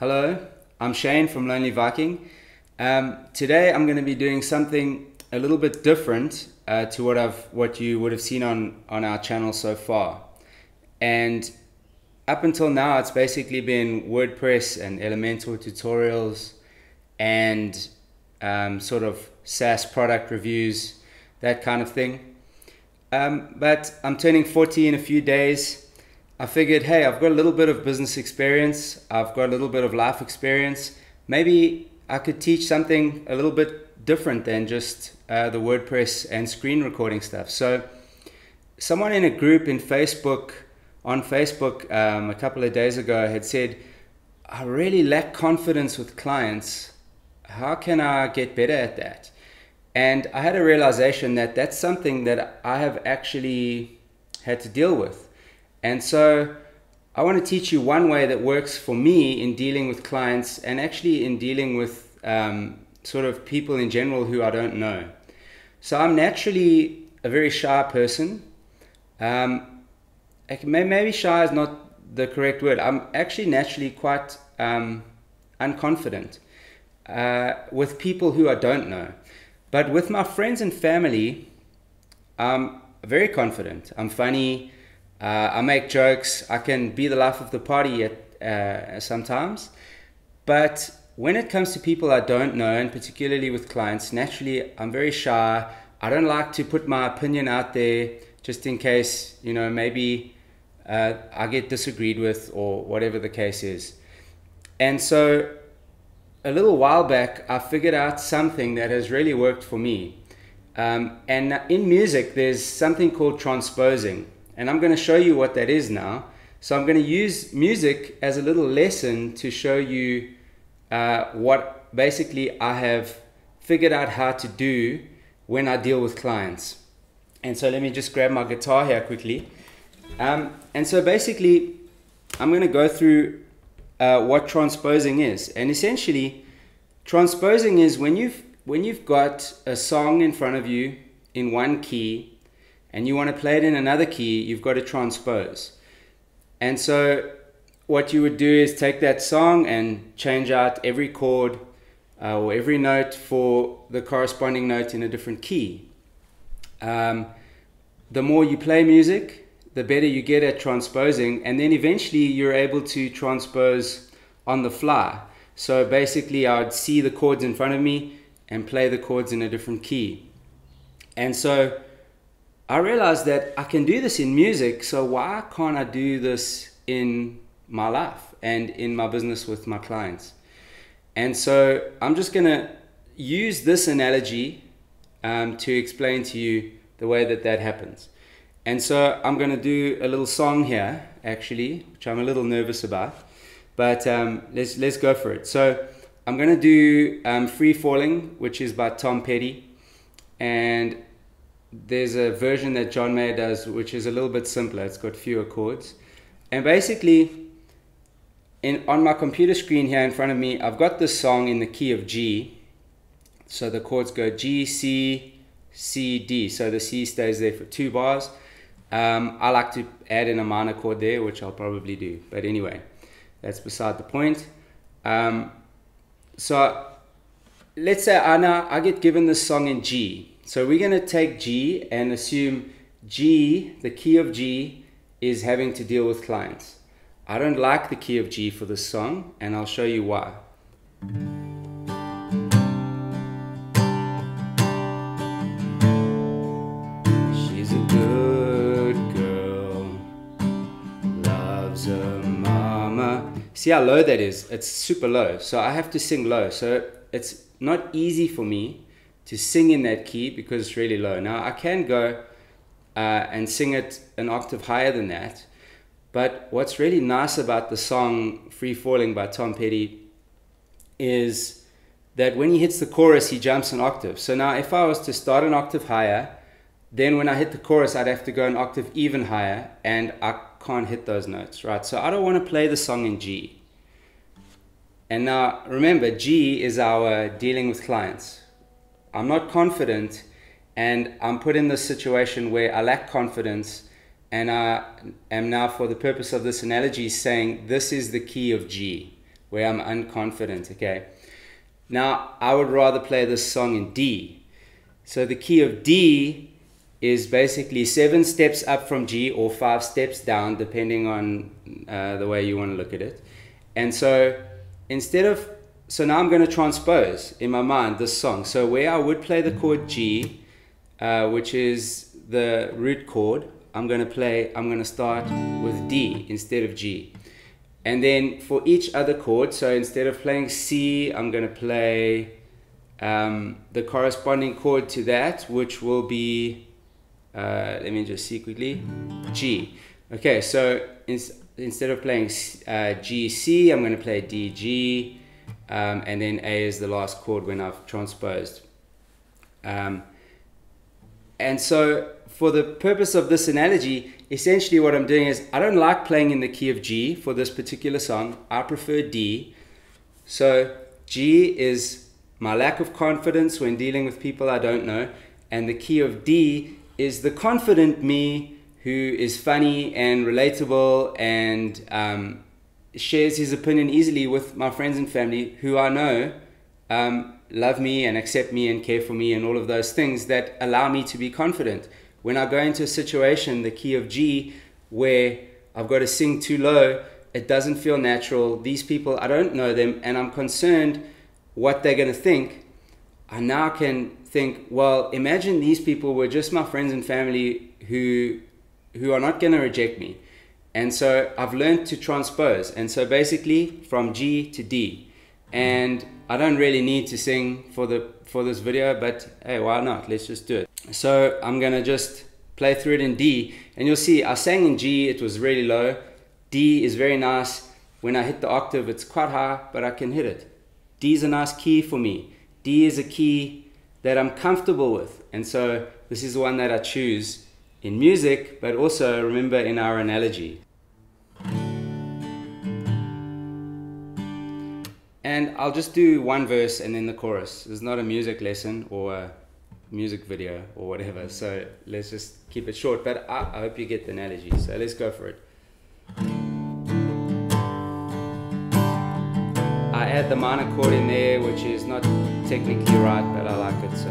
Hello, I'm Shane from Lonely Viking. Today I'm going to be doing something a little bit different to what you would have seen on our channel so far. And up until now, it's basically been WordPress and Elementor tutorials and sort of SaaS product reviews, that kind of thing. But I'm turning 40 in a few days. I figured, hey, I've got a little bit of business experience, I've got a little bit of life experience. Maybe I could teach something a little bit different than just the WordPress and screen recording stuff. So someone in a group on Facebook a couple of days ago had said, I really lack confidence with clients. How can I get better at that? And I had a realization that that's something that I have actually had to deal with. And so I want to teach you one way that works for me in dealing with clients and actually in dealing with sort of people in general who I don't know. So I'm naturally a very shy person. Maybe shy is not the correct word. I'm actually naturally quite unconfident with people who I don't know. But with my friends and family, I'm very confident. I'm funny. I make jokes. I can be the life of the party sometimes. But when it comes to people I don't know, and particularly with clients, naturally I'm very shy. I don't like to put my opinion out there just in case, maybe I get disagreed with or whatever the case is. And so a little while back, I figured out something that has really worked for me. And in music, there's something called transposing. And I'm going to show you what that is now. So I'm going to use music as a little lesson to show you what basically I have figured out how to do when I deal with clients. And so let me just grab my guitar here quickly. And so basically, I'm going to go through what transposing is. And essentially, transposing is when you've got a song in front of you in one key, and you want to play it in another key, you've got to transpose. And so what you would do is take that song and change out every chord or every note for the corresponding note in a different key. The more you play music, the better you get at transposing, and then eventually you're able to transpose on the fly. So basically I would see the chords in front of me and play the chords in a different key. And so I realized that I can do this in music, so why can't I do this in my life and in my business with my clients? And so I'm just going to use this analogy to explain to you the way that happens. And so I'm going to do a little song here, actually, which I'm a little nervous about, but let's go for it. So I'm going to do Free Falling, which is by Tom Petty, and there's a version that John Mayer does, which is a little bit simpler. It's got fewer chords. And basically, on my computer screen here in front of me, I've got this song in the key of G. So the chords go G, C, C, D. So the C stays there for 2 bars. I like to add in a minor chord there, which I'll probably do. But anyway, that's beside the point. So let's say I get given this song in G. So we're going to take G and assume G, the key of G, is having to deal with clients. I don't like the key of G for this song, and I'll show you why. She's a good girl, loves her mama. See how low that is? It's super low, so I have to sing low. So it's not easy for me to sing in that key because it's really low. Now I can go and sing it an octave higher than that, but what's really nice about the song Free Falling by Tom Petty is that when he hits the chorus, he jumps an octave. So now if I was to start an octave higher, then when I hit the chorus, I'd have to go an octave even higher, and I can't hit those notes, right? So I don't want to play the song in G. And now remember, G is our dealing with clients. I'm not confident, and I'm put in this situation where I lack confidence, and I am now, for the purpose of this analogy, saying this is the key of G. where I'm unconfident, okay? Now, I would rather play this song in D. So the key of D is basically 7 steps up from G or 5 steps down, depending on the way you want to look at it. And so so now I'm going to transpose in my mind this song. So where I would play the chord G, which is the root chord, I'm going to start with D instead of G. And then for each other chord, so instead of playing C, I'm going to play the corresponding chord to that, which will be, let me just see quickly, G. Okay, so instead of playing G, C, I'm going to play D, G, and then A is the last chord when I've transposed. And so for the purpose of this analogy, essentially what I'm doing is I don't like playing in the key of G for this particular song. I prefer D. So G is my lack of confidence when dealing with people I don't know, and the key of D is the confident me who is funny and relatable and shares his opinion easily with my friends and family who I know love me and accept me and care for me and all of those things that allow me to be confident. When I go into a situation, the key of G, where I've got to sing too low, it doesn't feel natural. These people, I don't know them, and I'm concerned what they're going to think. I now can think, well, imagine these people were just my friends and family who are not going to reject me. And so I've learned to transpose. And so basically from G to D. And I don't really need to sing for this video, but hey, why not? Let's just do it. So I'm going to just play through it in D. And you'll see I sang in G, it was really low. D is very nice. When I hit the octave, it's quite high, but I can hit it. D is a nice key for me. D is a key that I'm comfortable with. And so this is the one that I choose in music, but also remember in our analogy. And I'll just do one verse and then the chorus. It's not a music lesson or a music video or whatever, so let's just keep it short, but I hope you get the analogy, so let's go for it. I add the minor chord in there, which is not technically right, but I like it, so.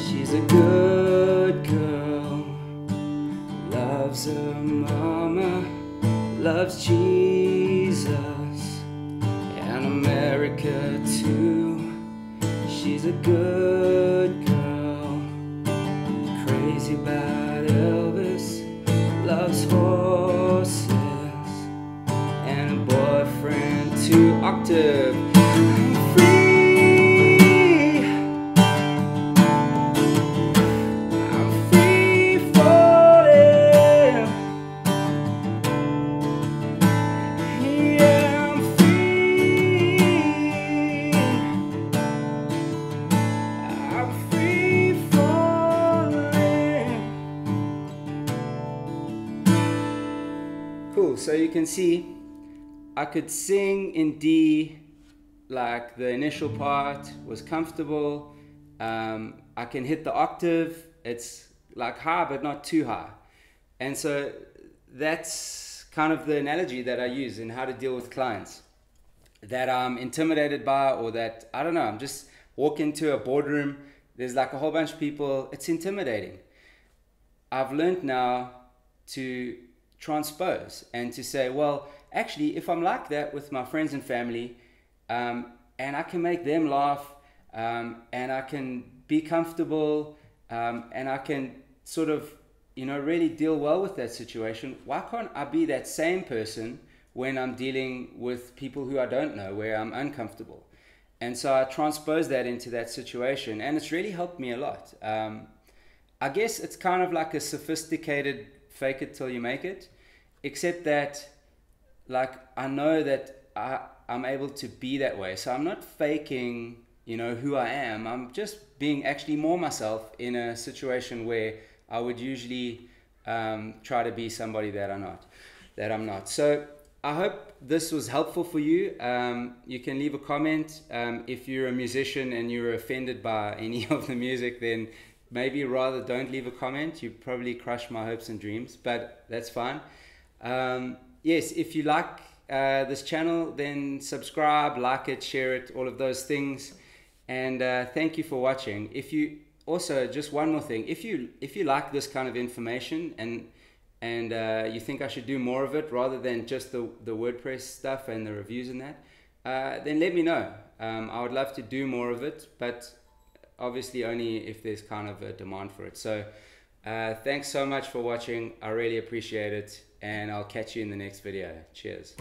She's a good girl, loves her mama, loves Jesus and America too. She's a good girl, crazy about Elvis, loves horses and a boyfriend too. Octave. I'm free. I'm free falling. Yeah, I'm free. I'm free falling. Cool, so you can see I could sing in D, like the initial part was comfortable. I can hit the octave, it's like high but not too high. And so that's kind of the analogy that I use in how to deal with clients that I'm intimidated by, or that, I don't know, I'm just walk into a boardroom, there's like a whole bunch of people, it's intimidating. I've learned now to transpose and to say, well, actually, if I'm like that with my friends and family, and I can make them laugh, and I can be comfortable, and I can sort of, really deal well with that situation, why can't I be that same person when I'm dealing with people who I don't know, where I'm uncomfortable? And so I transpose that into that situation, and it's really helped me a lot. I guess it's kind of like a sophisticated fake it till you make it, except that like I know that I'm able to be that way. So I'm not faking, who I am. I'm just being actually more myself in a situation where I would usually try to be somebody that I'm not. So I hope this was helpful for you. You can leave a comment. If you're a musician and you're offended by any of the music, then maybe rather don't leave a comment. You probably crushed my hopes and dreams, but that's fine. Yes, if you like this channel, then subscribe, like it, share it, all of those things. And thank you for watching. If you also, just one more thing, if you like this kind of information and you think I should do more of it rather than just the WordPress stuff and the reviews and that, then let me know. I would love to do more of it, but obviously only if there's kind of a demand for it. So thanks so much for watching. I really appreciate it, and I'll catch you in the next video. Cheers.